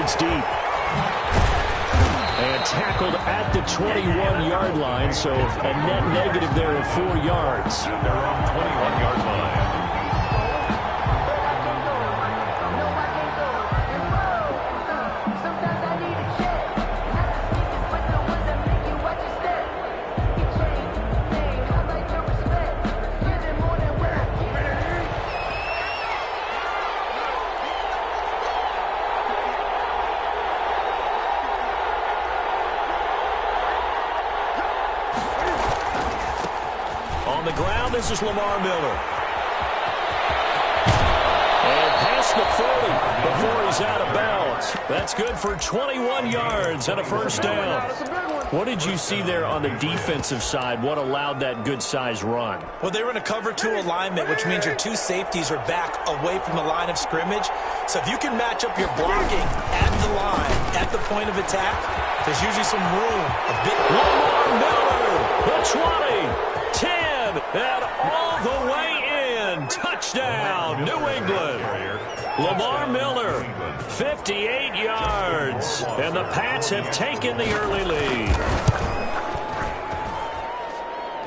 yards deep. And tackled at the 21-yard line, so a net negative there of 4 yards. They're on 21-yard line. On the ground, this is Lamar Miller. And past the 40 before he's out of bounds. That's good for 21 yards and a first down. What did you see there on the defensive side? What allowed that good-sized run? Well, they were in a cover 2 alignment, which means your 2 safeties are back away from the line of scrimmage. So if you can match up your blocking at the line, at the point of attack, there's usually some room. Lamar Miller, the 20, 10, and all the way in. Touchdown, New England. Lamar Miller, 58 yards. And the Pats have taken the early lead.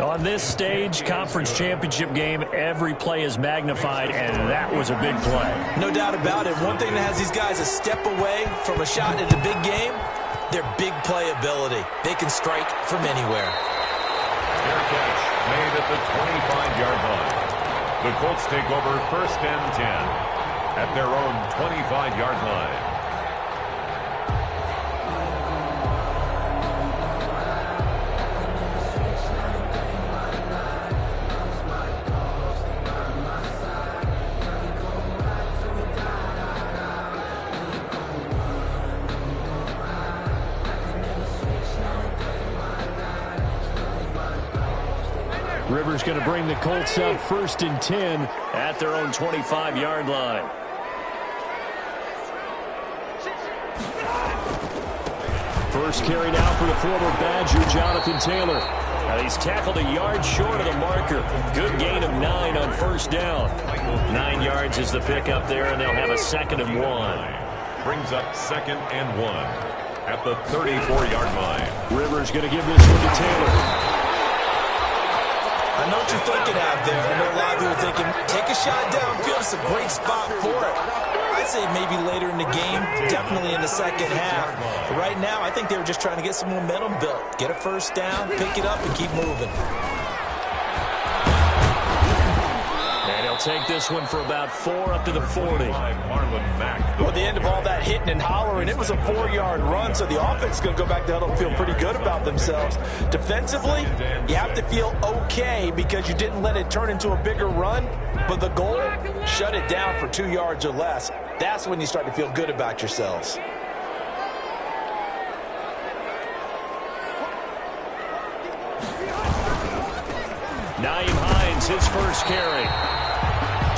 On this stage, conference championship game, every play is magnified, and that was a big play. No doubt about it. One thing that has these guys a step away from a shot at a big game, their big play ability. They can strike from anywhere. Fair catch made at the 25-yard line. The Colts take over first and 10 at their own 25-yard line. Rivers going to bring the Colts up first and 10 at their own 25-yard line. First carry now for the former Badger, Jonathan Taylor. Now he's tackled a yard short of the marker. Good gain of 9 on first down. 9 yards is the pickup there, and they'll have a 2nd and 1. Brings up 2nd and 1 at the 34-yard line. Rivers going to give this one to Taylor. I know what you're thinking out there. I know a lot of people are thinking, take a shot downfield. It's a great spot for it. I'd say maybe later in the game, definitely in the second half. But right now, I think they were just trying to get some momentum built. Get a first down, pick it up, and keep moving. And he'll take this one for about 4 up to the 40. Well, at the end of all that hitting and hollering, it was a 4-yard run, so the offense is going to go back to huddle and feel pretty good about themselves. Defensively, you have to feel okay because you didn't let it turn into a bigger run, but the goal, shut it down for 2 yards or less. That's when you start to feel good about yourselves. Naeem Hines, his first carry.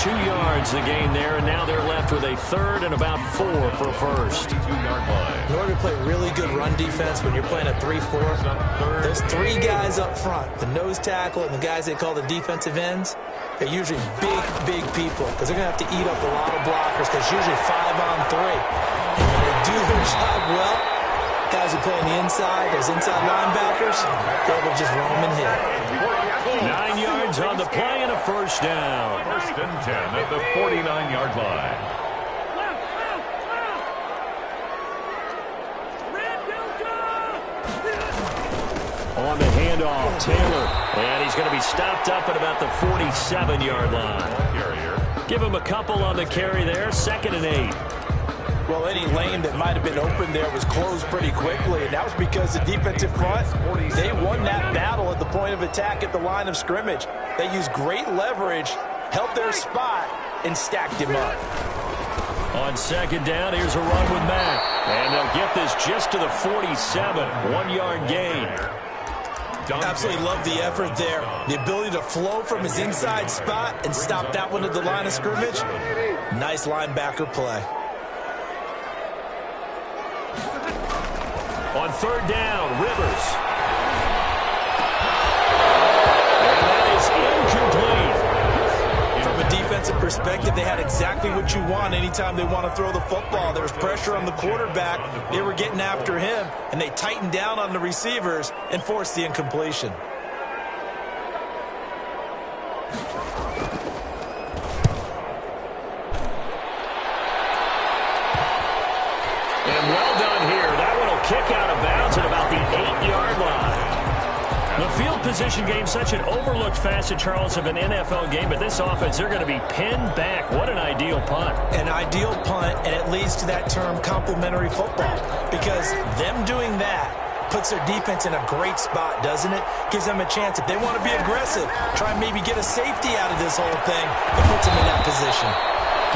2 yards the gain there, and now they're left with a 3rd and about 4 for first. In order to play really good run defense when you're playing a 3-4, those 3 guys up front, the nose tackle and the guys they call the defensive ends, they're usually big people because they're going to have to eat up a lot of blockers because usually 5 on 3. And when they do their job well, guys who play on the inside, those inside linebackers, they will just roam and hit. 9 yards on the play and a first down. First and 10 at the 49-yard line. On the handoff, Taylor. And he's going to be stopped up at about the 47-yard line. Give him a couple on the carry there. 2nd and 8. Well, any lane that might have been open there was closed pretty quickly, and that was because the defensive front, they won that battle at the point of attack at the line of scrimmage. They used great leverage, held their spot, and stacked him up. On 2nd down, here's a run with Mack. And they'll get this just to the 47. 1-yard gain. Absolutely love the effort there. The ability to flow from his inside spot and stop that one at the line of scrimmage. Nice linebacker play. On 3rd down, Rivers. And that is incomplete. From a defensive perspective, they had exactly what you want anytime they want to throw the football. There was pressure on the quarterback. They were getting after him, and they tightened down on the receivers and forced the incompletion. And well done here. That one will kick out of bounds at about the 8-yard line. The field position game, such an overlooked facet, Charles, of an NFL game, but this offense, they're going to be pinned back. What an ideal punt. An ideal punt, and it leads to that term complementary football, because them doing that puts their defense in a great spot, doesn't it? Gives them a chance. If they want to be aggressive, try and maybe get a safety out of this whole thing, it puts them in that position.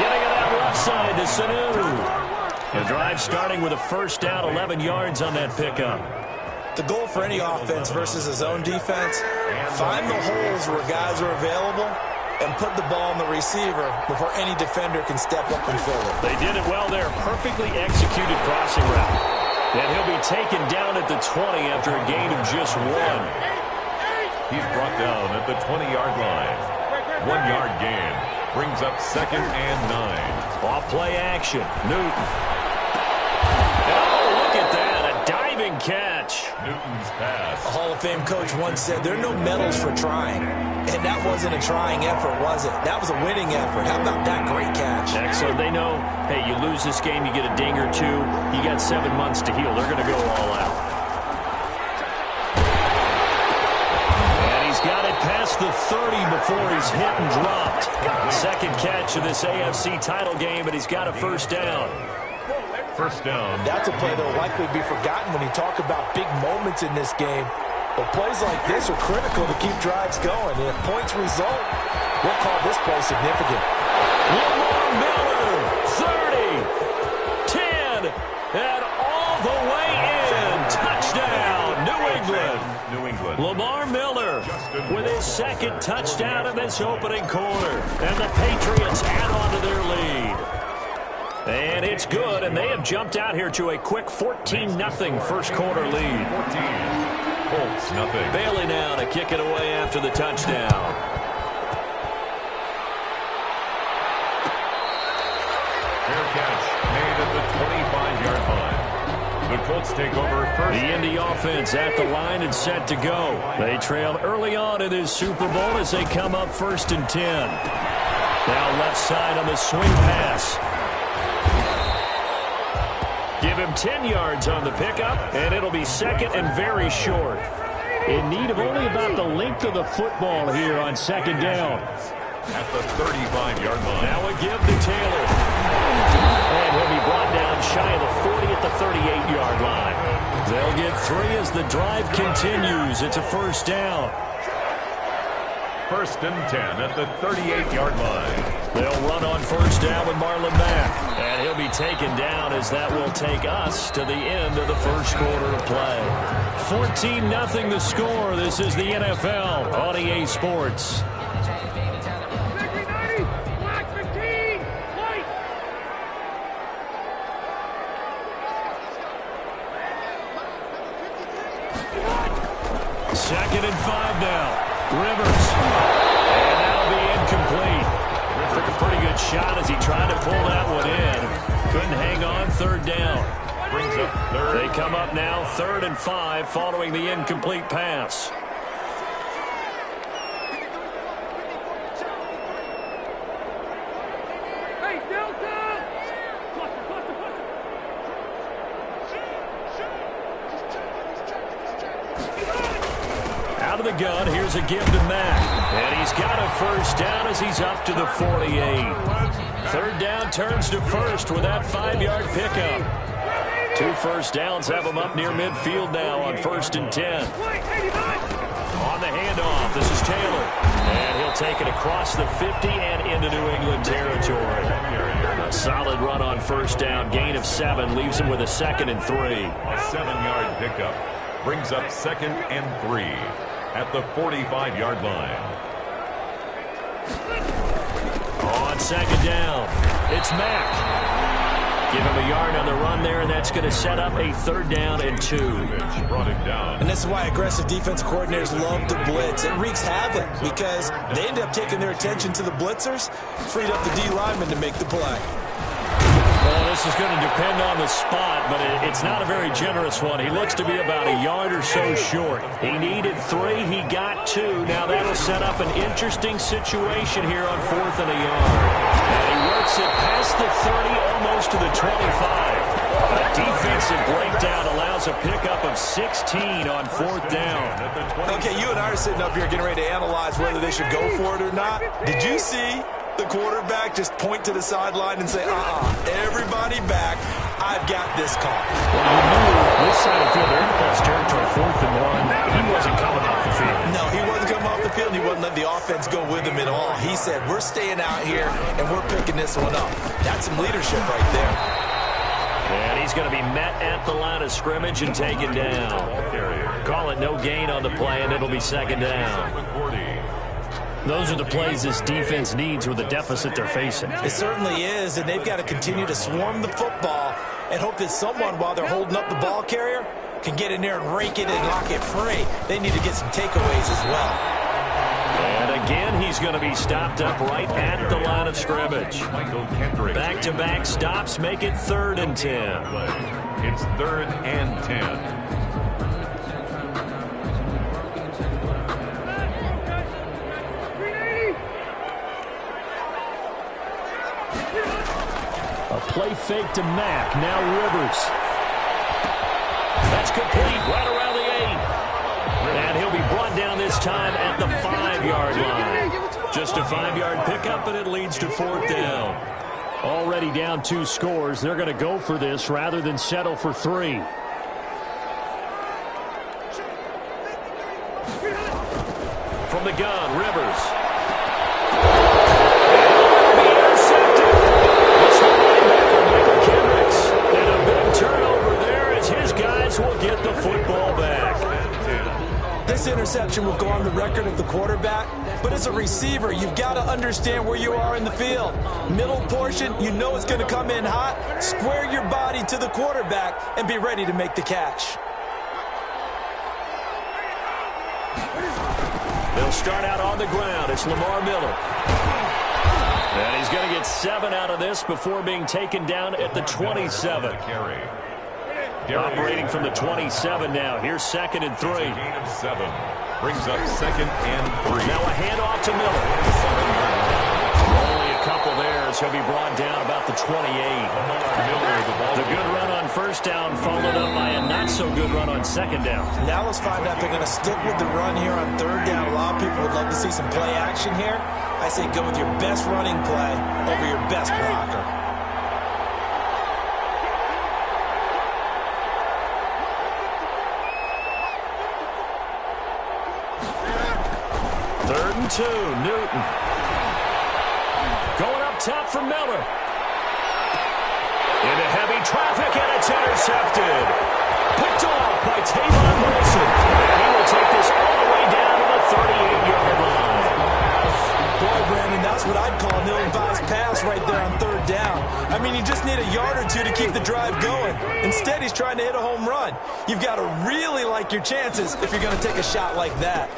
Getting it out left side to Sanu. The drive starting with a first down, 11 yards on that pickup. The goal for any offense versus his own defense, find the holes where guys are available and put the ball in the receiver before any defender can step up and fill it. They did it well there. Perfectly executed crossing route. And he'll be taken down at the 20 after a gain of just 1. He's brought down at the 20-yard line. 1-yard gain. Brings up 2nd and 9. Off play action. Newton. Oh, look at that. A diving catch. Newton's pass. A Hall of Fame coach once said, there are no medals for trying. And that wasn't a trying effort, was it? That was a winning effort. How about that great catch? Excellent. They know, hey, you lose this game, you get a ding or two. You got 7 months to heal. They're going to go all out. And he's got it past the 30 before he's hit and dropped. Second catch of this AFC title game, and he's got a first down. First down. That's a play that will likely be forgotten when you talk about big moments in this game. But plays like this are critical to keep drives going. And if points result, we'll call this play significant. Lamar Miller, 30, 10, and all the way in. Touchdown, New England. New England. Lamar Miller with his second touchdown in this opening quarter. And the Patriots add on to their lead. And it's good, and they have jumped out here to a quick 14-0 first quarter lead. 14. Colts, nothing. Bailey now to kick it away after the touchdown. Fair catch made at the 25-yard line. The Colts take over first. The Indy offense at the line and set to go. They trailed early on in this Super Bowl as they come up 1st and 10. Now left side on the swing pass. Give him 10 yards on the pickup, and it'll be second and very short. In need of only about the length of the football here on second down. At the 35-yard line. Now a give to Taylor. And he'll be brought down shy of the 40 at the 38-yard line. They'll get 3 as the drive continues. It's a first down. 1st and 10 at the 38-yard line. They'll run on first down with Marlon Mack. And he'll be taken down as that will take us to the end of the first quarter of play. 14-0 the score. This is the NFL on EA Sports. Second and 5 now. Rivers. And that'll be incomplete. Took a pretty good shot as he tried to pull that one in. Couldn't hang on. 3rd down. Brings up 3rd. They come up now 3rd and 5 following the incomplete pass. Out of the gun, here's a give to Mack. And he's got a first down as he's up to the 48. 3rd down turns to first with that 5-yard pickup. 2 first downs have him up near midfield now on 1st and 10. On the handoff, this is Taylor. And he'll take it across the 50 and into New England territory. A solid run on first down. Gain of 7 leaves him with a 2nd and 3. A 7-yard pickup. Brings up 2nd and 3 at the 45-yard line. On 2nd down, it's Mack. Give him a yard on the run there, and that's going to set up a 3rd down and 2. And this is why aggressive defense coordinators love to blitz. It wreaks havoc because they end up taking their attention to the blitzers, freed up the D lineman to make the play. Well, this is going to depend on the spot, but it's not a very generous one. He looks to be about a yard or so short. He needed 3. He got 2. Now that'll set up an interesting situation here on 4th and a yard. And he works it past the 30, almost to the 25. A defensive breakdown allows a pickup of 16 on 4th down. Okay, you and I are sitting up here getting ready to analyze whether they should go for it or not. Did you see the quarterback just point to the sideline and say, everybody back, I've got this call? Well, you knew this side of the field, they're in close territory, 4th and 1. He wasn't coming off the field. No, he wasn't coming off the field, and he wasn't letting the offense go with him at all. He said, we're staying out here, and we're picking this one up. That's some leadership right there. And he's going to be met at the line of scrimmage and taken down. Call it no gain on the play, and it'll be 2nd down. Those are the plays this defense needs with the deficit they're facing. It certainly is, and they've got to continue to swarm the football and hope that someone, while they're holding up the ball carrier, can get in there and rake it and lock it free. They need to get some takeaways as well. And again, he's going to be stopped up right at the line of scrimmage. Back-to-back stops make it 3rd and 10. It's 3rd and 10. A play fake to Mack. Now Rivers. That's complete right around the 8. And he'll be brought down this time at the 5-yard line. Just a 5-yard pickup, and it leads to 4th down. Already down 2 scores. They're going to go for this rather than settle for 3. From the gun, Rivers. Will get the football back. This interception will go on the record of the quarterback, but as a receiver, you've got to understand where you are in the field. Middle portion, you know it's going to come in hot. Square your body to the quarterback and be ready to make the catch. They'll start out on the ground. It's Lamar Miller. And he's going to get 7 out of this before being taken down at the 27. Operating from the 27 now. Here's 2nd and 3. Gain of 7. Brings up 2nd and 3. Now a handoff to Miller. Only a couple there as he'll be brought down about the 28. The good run on 1st down followed up by a not-so-good run on 2nd down. Now let's find out if they're going to stick with the run here on 3rd down. A lot of people would love to see some play action here. I say go with your best running play over your best blocker. 3rd and 2, Newton. Going up top for Miller. Into heavy traffic, and it's intercepted. Picked off by Tavon Wilson. He will take this all the way down to the 38-yard line. Boy, Brandon, that's what I'd call an ill-advised pass right there on 3rd down. I mean, you just need a yard or 2 to keep the drive going. Instead, he's trying to hit a home run. You've got to really like your chances if you're going to take a shot like that.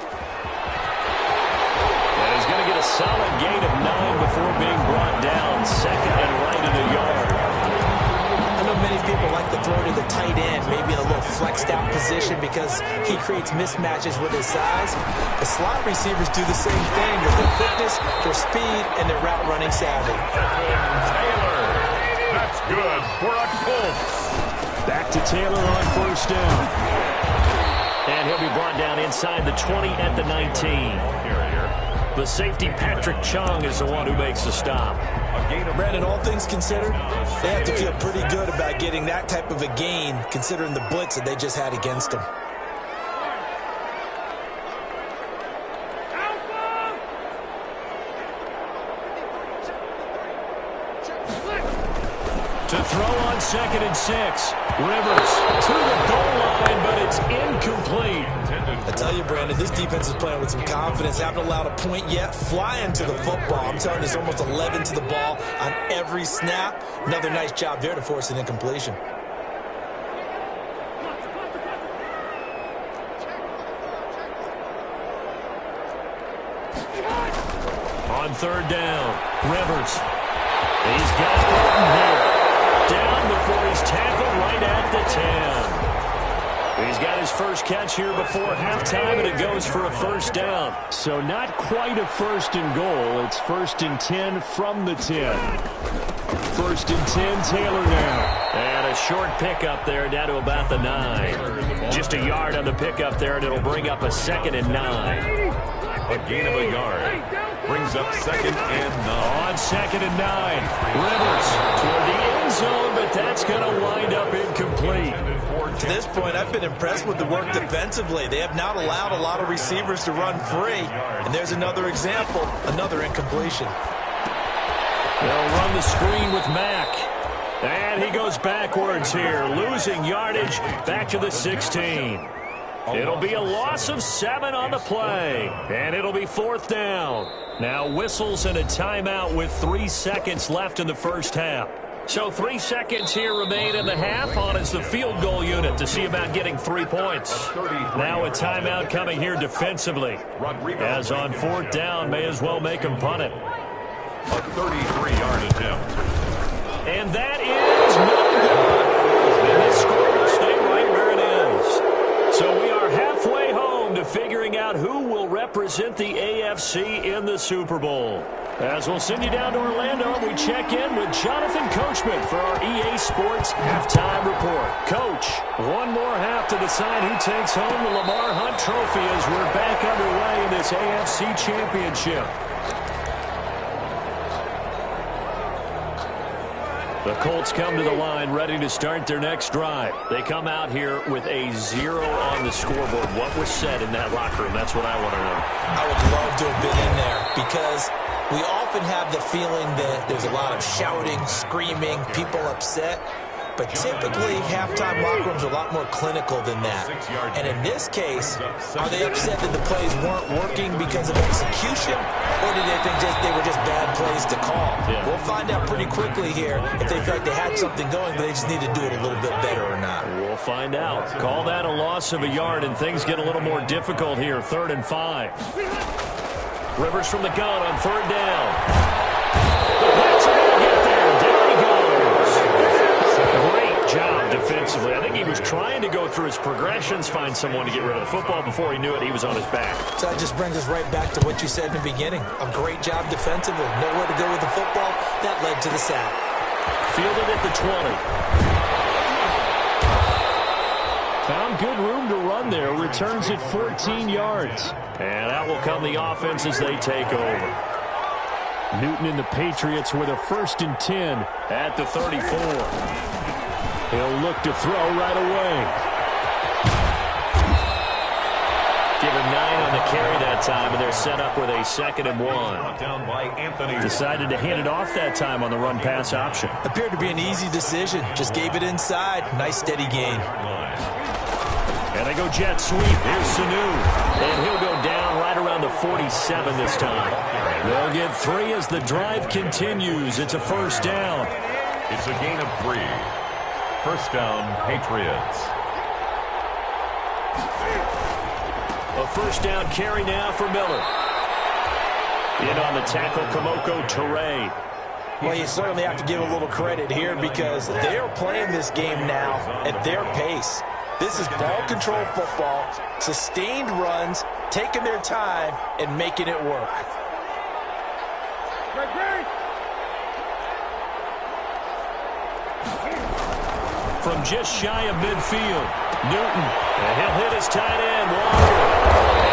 He's going to get a solid gain of 9 before being brought down. 2nd and right in the yard. I know many people like to throw to the tight end, maybe in a little flexed out position because he creates mismatches with his size. The slot receivers do the same thing with their quickness, their speed, and their route running savvy. Taylor. That's good for a Colts. Back to Taylor on 1st down. And he'll be brought down inside the 20 at the 19. The safety, Patrick Chung, is the one who makes the stop. Brandon, all things considered, they have to feel pretty good about getting that type of a gain, considering the blitz that they just had against them. To throw on 2nd and 6. Rivers to the goal line, but it's incomplete. I tell you, Brandon, this defense is playing with some confidence. Haven't allowed a point yet. Flying to the football. I'm telling you, there's almost 11 to the ball on every snap. Another nice job there to force an incompletion. On 3rd down, Rivers. He's got Gordon here. Down before he's tackled right at the 10. He's got his first catch here before halftime, and it goes for a 1st down. So not quite a 1st and goal. It's 1st and 10 from the 10. 1st and 10, Taylor now. And a short pickup there down to about the 9. Just a yard on the pickup there, and it'll bring up a 2nd and 9. A gain of a yard. Brings up 2nd and 9. On 2nd and 9. Rivers toward the end zone, but that's going to wind up incomplete. To this point, I've been impressed with the work defensively. They have not allowed a lot of receivers to run free. And there's another example, another incompletion. They'll run the screen with Mack. And he goes backwards here, losing yardage back to the 16. It'll be a loss of 7 on the play, and it'll be 4th down. Now whistles and a timeout with 3 seconds left in the first half. So 3 seconds here remain in the half on as the field goal unit to see about getting 3 points. Now a timeout coming here defensively. As on 4th down, may as well make him punt it. A 33-yard attempt. And that is no good. And this score will stay right where it is. So we are halfway home to figuring out who will represent the AFC in the Super Bowl. As we'll send you down to Orlando, we check in with Jonathan Coachman for our EA Sports Halftime Report. Coach, one more half to decide who takes home the Lamar Hunt Trophy as we're back underway in this AFC Championship. The Colts come to the line ready to start their next drive. They come out here with a 0 on the scoreboard. What was said in that locker room? That's what I want to know. I would love to have been in there because we often have the feeling that there's a lot of shouting, screaming, people upset. But typically, halftime locker rooms are a lot more clinical than that. And in this case, are they upset that the plays weren't working because of execution? Or did they think they were just bad plays to call? Yeah. We'll find out pretty quickly here if they feel like they had something going, but they just need to do it a little bit better or not. We'll find out. Call that a loss of a yard, and things get a little more difficult here. 3rd and 5. Rivers from the gun on 3rd down. The Pats are going to get there. Down he goes. Great job defensively. I think he was trying to go through his progressions, find someone to get rid of the football. Before he knew it, he was on his back. So that just brings us right back to what you said in the beginning. A great job defensively. Nowhere to go with the football. That led to the sack. Fielded at the 20. Found good room to run there. Returns it 14 yards. And out will come the offense as they take over. Newton and the Patriots with a 1st and 10 at the 34. He'll look to throw right away. Given 9 on the carry that time, and they're set up with a 2nd and 1. Down by Anthony. Decided to hand it off that time on the run-pass option. Appeared to be an easy decision. Just gave it inside. Nice steady gain. And they go jet sweep. Here's Sanu. And he'll go down right around the 47 this time. They'll get 3 as the drive continues. It's a 1st down. It's a gain of 3. 1st down, Patriots. A 1st down carry now for Miller. In on the tackle, Kamoko Toure. Well, you certainly have to give a little credit here because they're playing this game now at their pace. This is ball control football, sustained runs, taking their time, and making it work. From just shy of midfield, Newton. And he'll hit his tight end, Walker.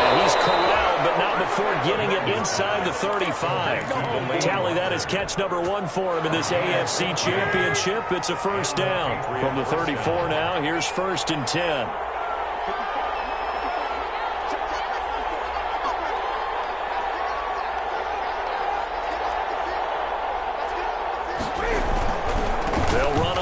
And he's corralled, but not before getting it inside the 35. Tally that is catch number 1 for him in this AFC Championship. It's a 1st down. From the 34 now, here's 1st and 10. They'll run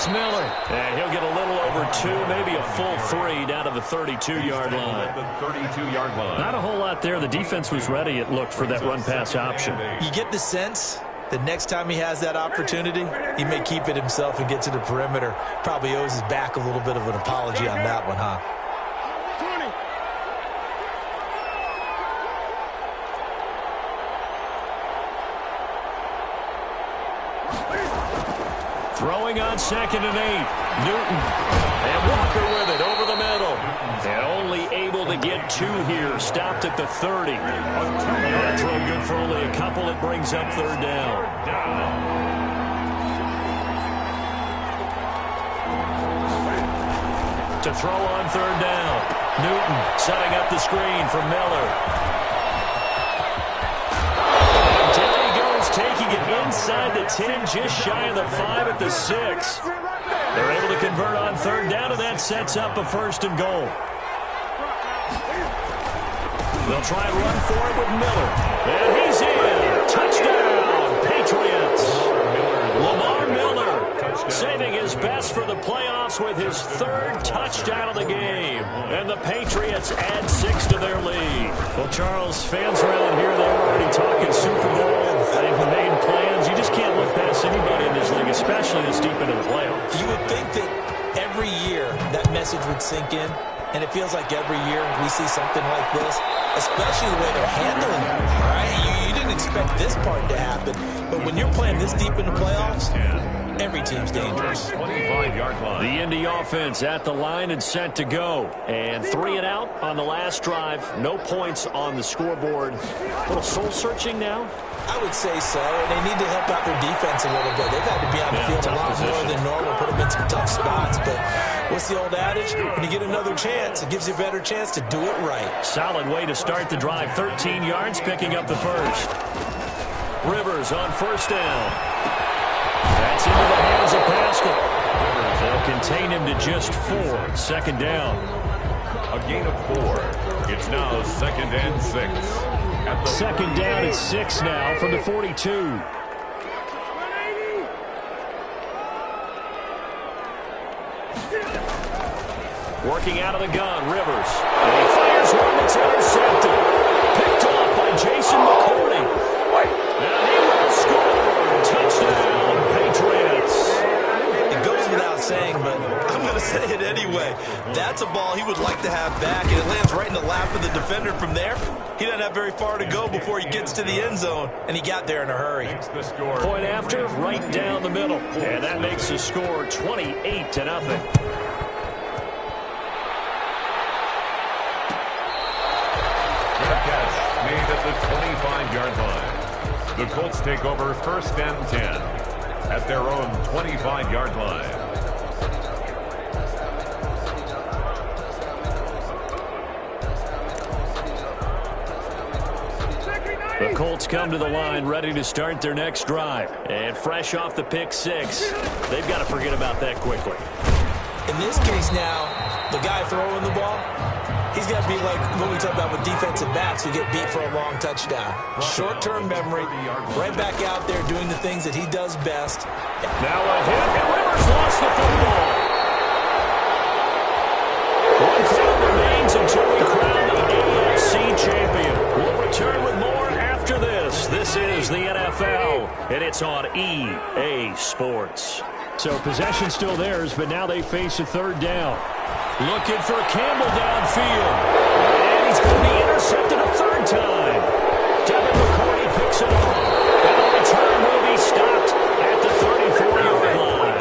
It's Miller. And he'll get a little over 2, maybe a full 3 down to the 32-yard line. The 32-yard line. Not a whole lot there. The defense was ready, it looked, for that run-pass option. You get the sense that next time he has that opportunity, he may keep it himself and get to the perimeter. Probably owes his back a little bit of an apology on that one, huh? Throwing on 2nd and 8. Newton. And Walker with it over the middle. And only able to get 2 here. Stopped at the 30. That throw good for only a couple. It brings up 3rd down. To throw on 3rd down. Newton setting up the screen for Miller. Taking it inside the 10, just shy of the 5 at the 6. They're able to convert on 3rd down, and that sets up a 1st and goal. They'll try and run for it with Miller. And he's in. Touchdown, Patriots. Lamar Miller saving his best for the playoffs with his 3rd touchdown of the game. And the Patriots add 6 to their lead. Well, Charles, fans around here, they're already talking Super Bowl. They've made plans. You just can't look past anybody in this league, especially this deep into the playoffs. You would think that every year that message would sink in, and it feels like every year we see something like this, especially the way they're handling it. Right? You didn't expect this part to happen, but when you're playing this deep in the playoffs, every team's dangerous. 25-yard line. The Indy offense at the line and set to go. And 3 and out on the last drive. No points on the scoreboard. A little soul-searching now? I would say so, and they need to help out their defense a little bit. They've had to be on the field a lot more than normal, put them in some tough spots. But what's the old adage? When you get another chance, it gives you a better chance to do it right. Solid way to start the drive. 13 yards, picking up the 1st. Rivers on 1st down. That's into the hands of Pascal. They'll contain him to just 4. 2nd down. A gain of 4. It's now 2nd and 6. 2nd down at 6 now from the 42. Working out of the gun, Rivers. And he fires one that's intercepted. Picked off by Jason McCourty. Now he will score. Touchdown, Patriots. It goes without saying, but I'm going to say it anyway. That's a ball he would like to have back, and it lands right in the lap of the defender. From there, he doesn't have very far to go before he gets to the end zone, and he got there in a hurry. Point after, right down the middle. And that makes the score 28-0. Made at the 25-yard line. The Colts take over 1st and 10 at their own 25-yard line. The Colts come to the line ready to start their next drive. And fresh off the pick 6, they've got to forget about that quickly. In this case now, the guy throwing the ball, he's got to be like what we talk about with defensive backs who get beat for a long touchdown. Short-term memory, right back out there doing the things that he does best. Now a hit, and Rivers lost the football. 1 clock remains until we crown the AFC champion. We'll return with more after this. This is the NFL, and it's on EA Sports. So possession still theirs, but now they face a 3rd down. Looking for Campbell downfield. And he's going to be intercepted a 3rd time. Devin McCourty picks it off. And the return will be stopped at the 34-yard line.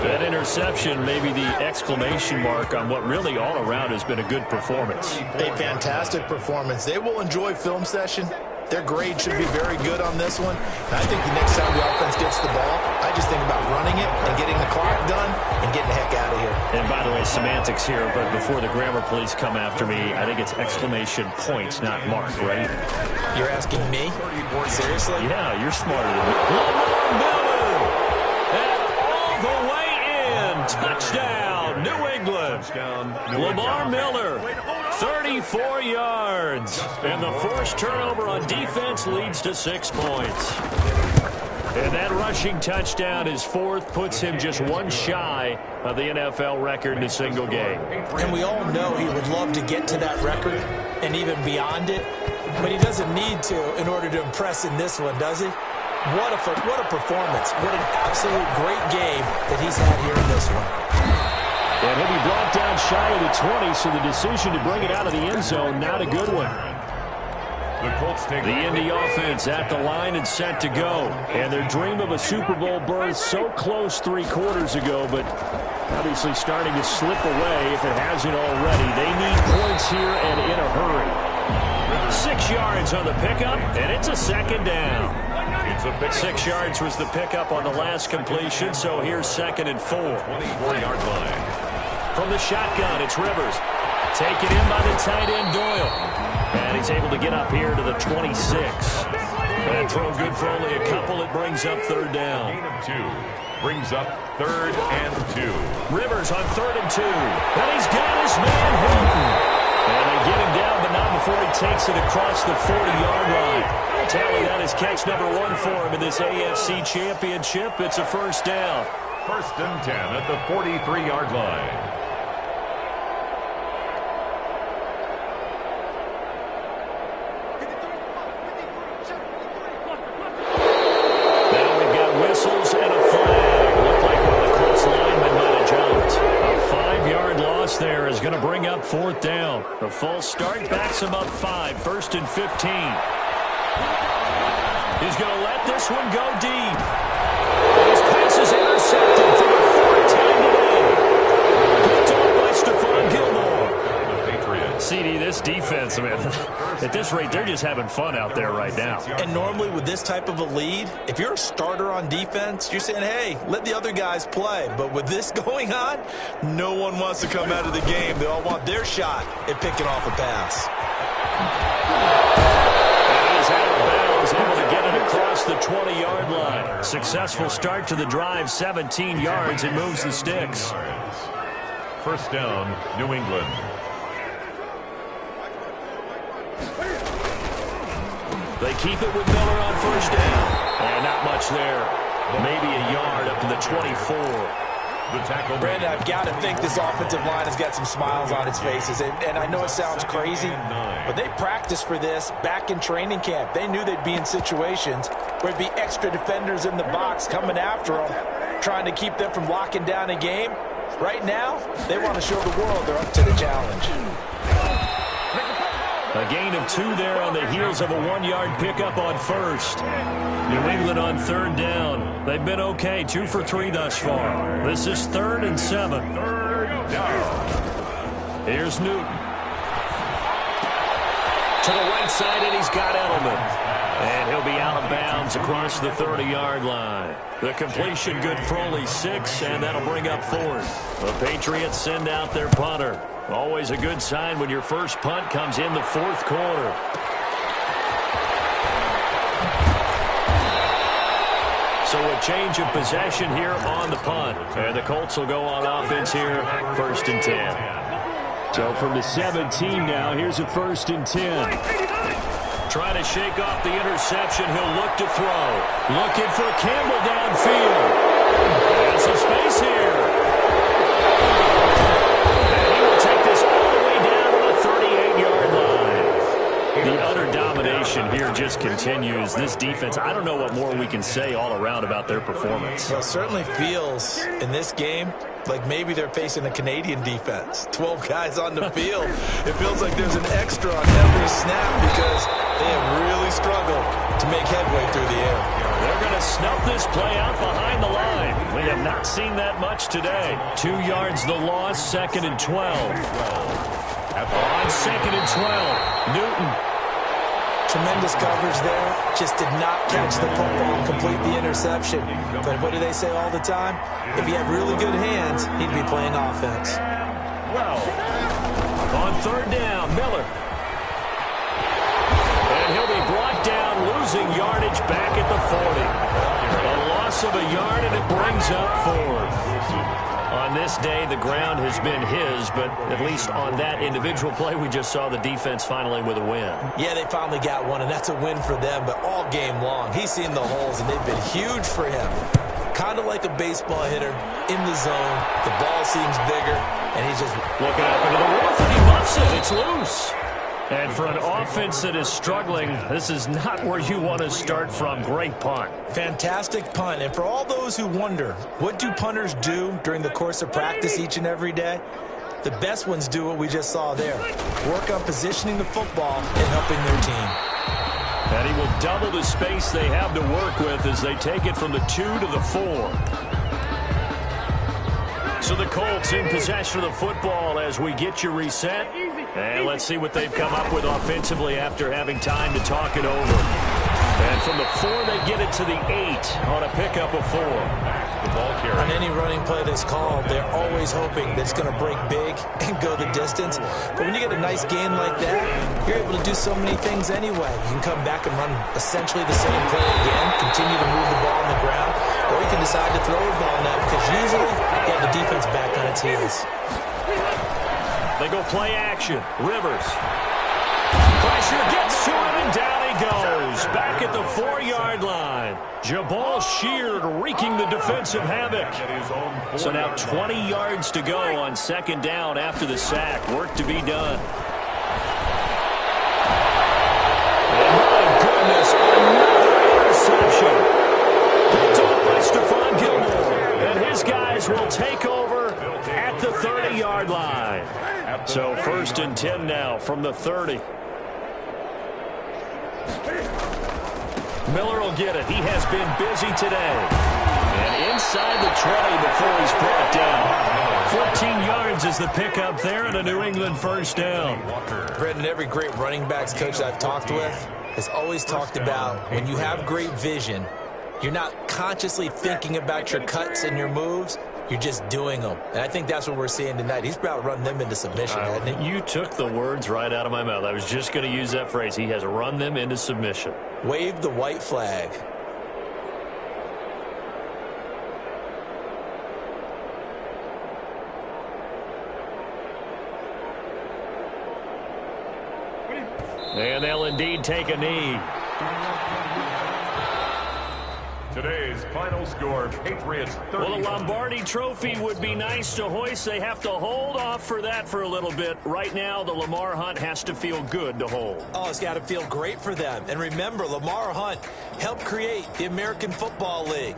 That interception may be the exclamation mark on what really all around has been a good performance. A fantastic performance. They will enjoy film session. Their grade should be very good on this one. And I think the next time the offense gets the ball, I just think about running it and getting the clock done and getting the heck out of here. And by the way, semantics here, but before the grammar police come after me, I think it's exclamation points, not mark, right? You're asking me? Seriously? Yeah, you're smarter than me. Lamar Miller! And all the way in! Touchdown, New England! Lamar Miller, 34 yards. And the forced turnover on defense leads to 6 points. And that rushing touchdown, his fourth, puts him just one shy of the NFL record in a single game. And we all know he would love to get to that record and even beyond it, but he doesn't need to in order to impress in this one, does he? What a performance. What an absolute great game that he's had here in this one. And he'll be brought down shy of the 20, so the decision to bring it out of the end zone, not a good one. The Colts take the Indy offense at the line and set to go. And their dream of a Super Bowl berth so close 3 quarters ago, but obviously starting to slip away if it hasn't already. They need points here and in a hurry. 6 yards on the pickup, and it's a second down. 6 yards was the pickup on the last completion, so here's 2nd and 4. 24-yard line. From the shotgun, it's Rivers. Taken in by the tight end, Doyle. And he's able to get up here to the 26. That throw good for only a couple. It brings up 3rd down. Gain of 2. Brings up 3rd and 2. Rivers on 3rd and 2. And he's got his man Hilton. And they get him down, but not before he takes it across the 40-yard line. Tally, that is catch number 1 for him in this AFC Championship. It's a first down. 1st and 10 at the 43-yard line. Whistles and a flag. Looked like one of the Colts linemen might have jumped. A 5-yard loss there is going to bring up 4th down. The false start backs him up 5. 1st and 15. He's going to let this one go deep. His pass is intercepted for the 4th time today. Picked off by Stephon Gilmore. CD, this defense, man, at this rate, they're just having fun out there right now. And normally with this type of a lead, if you're a starter on defense, you're saying, hey, let the other guys play. But with this going on, no one wants to come out of the game. They all want their shot at picking off a pass. And he's out of bounds, able to get it across the 20-yard line. Successful start to the drive, 17 yards. It moves the sticks. 1st down, New England. They keep it with Miller on 1st down. And not much there. Maybe a yard up to the 24. The tackle. Brandon, I've got to think this offensive line has got some smiles on its faces. And I know it sounds crazy, but they practiced for this back in training camp. They knew they'd be in situations where there'd be extra defenders in the box coming after them, trying to keep them from locking down a game. Right now, they want to show the world they're up to the challenge. A gain of 2 there on the heels of a 1-yard pickup on 1st. New England on 3rd down. They've been okay, 2 for 3 thus far. This is 3rd and 7. Here's Newton. To the right side, and he's got Edelman. And he'll be out of bounds across the 30-yard line. The completion good for only 6, and that'll bring up 4th. The Patriots send out their punter. Always a good sign when your first punt comes in the 4th quarter. So a change of possession here on the punt. And the Colts will go on offense here, 1st and 10. So from the 17 now, here's a 1st and 10. Trying to shake off the interception. He'll look to throw. Looking for Campbell downfield. There's some space here. And he will take this all the way down to the 38-yard line. The utter domination here just continues. This defense, I don't know what more we can say all around about their performance. Well, it certainly feels in this game like maybe they're facing a Canadian defense. 12 guys on the field. It feels like there's an extra on every snap because they have really struggled to make headway through the air. They're going to snuff this play out behind the line. We have not seen that much today. 2 yards the loss, 2nd and 12. On 2nd and 12, Newton. Tremendous coverage there. Just did not catch the football and complete the interception. But what do they say all the time? If he had really good hands, he'd be playing offense. Well, on 3rd down, Miller. And he'll be brought down, losing yardage back at the 40. A loss of a yard, and it brings up 4th. On On this day, the ground has been his, but at least on that individual play, we just saw the defense finally with a win. Yeah, they finally got one, and that's a win for them, but all game long, he's seen the holes, and they've been huge for him. Kind of like a baseball hitter in the zone. The ball seems bigger, and he's just looking up into the roof, and he muffs it. It's loose. And for an offense that is struggling, this is not where you want to start from. Great punt. Fantastic punt. And for all those who wonder, what do punters do during the course of practice each and every day? The best ones do what we just saw there. Work on positioning the football and helping their team. And he will double the space they have to work with as they take it from the 2 to the 4. So the Colts in possession of the football as we get you reset. And let's see what they've come up with offensively after having time to talk it over. And from the 4, they get it to the 8 on a pickup of 4. The ball carrier. On any running play that's called, they're always hoping that it's going to break big and go the distance. But when you get a nice gain like that, you're able to do so many things anyway. You can come back and run essentially the same play again, continue to move the ball on the ground, or you can decide to throw the ball now because usually you have the defense back on its heels. They go play action. Rivers. Pressure gets to him, and down he goes. Back at the 4-yard line. Jabal Sheard wreaking the defensive havoc. So now 20 yards to go on second down after the sack. Work to be done. And my goodness, another interception. Picked off by Stephon Gilmore. And his guys will take over at the 30-yard line. So 1st and 10 now from the 30. Miller will get it. He has been busy today. And inside the 20 before he's brought down. 14 yards is the pickup there and a New England first down. Brendan, every great running backs coach I've talked with has always talked about when you have great vision, you're not consciously thinking about your cuts and your moves. You're just doing them. And I think that's what we're seeing tonight. He's about to run them into submission, hasn't he? You took the words right out of my mouth. I was just going to use that phrase. He has run them into submission. Wave the white flag. And they'll indeed take a knee. Today's final score, Patriots 30. Well, the Lombardi Trophy would be nice to hoist. They have to hold off for that for a little bit. Right now, the Lamar Hunt has to feel good to hold. Oh, it's got to feel great for them. And remember, Lamar Hunt helped create the American Football League.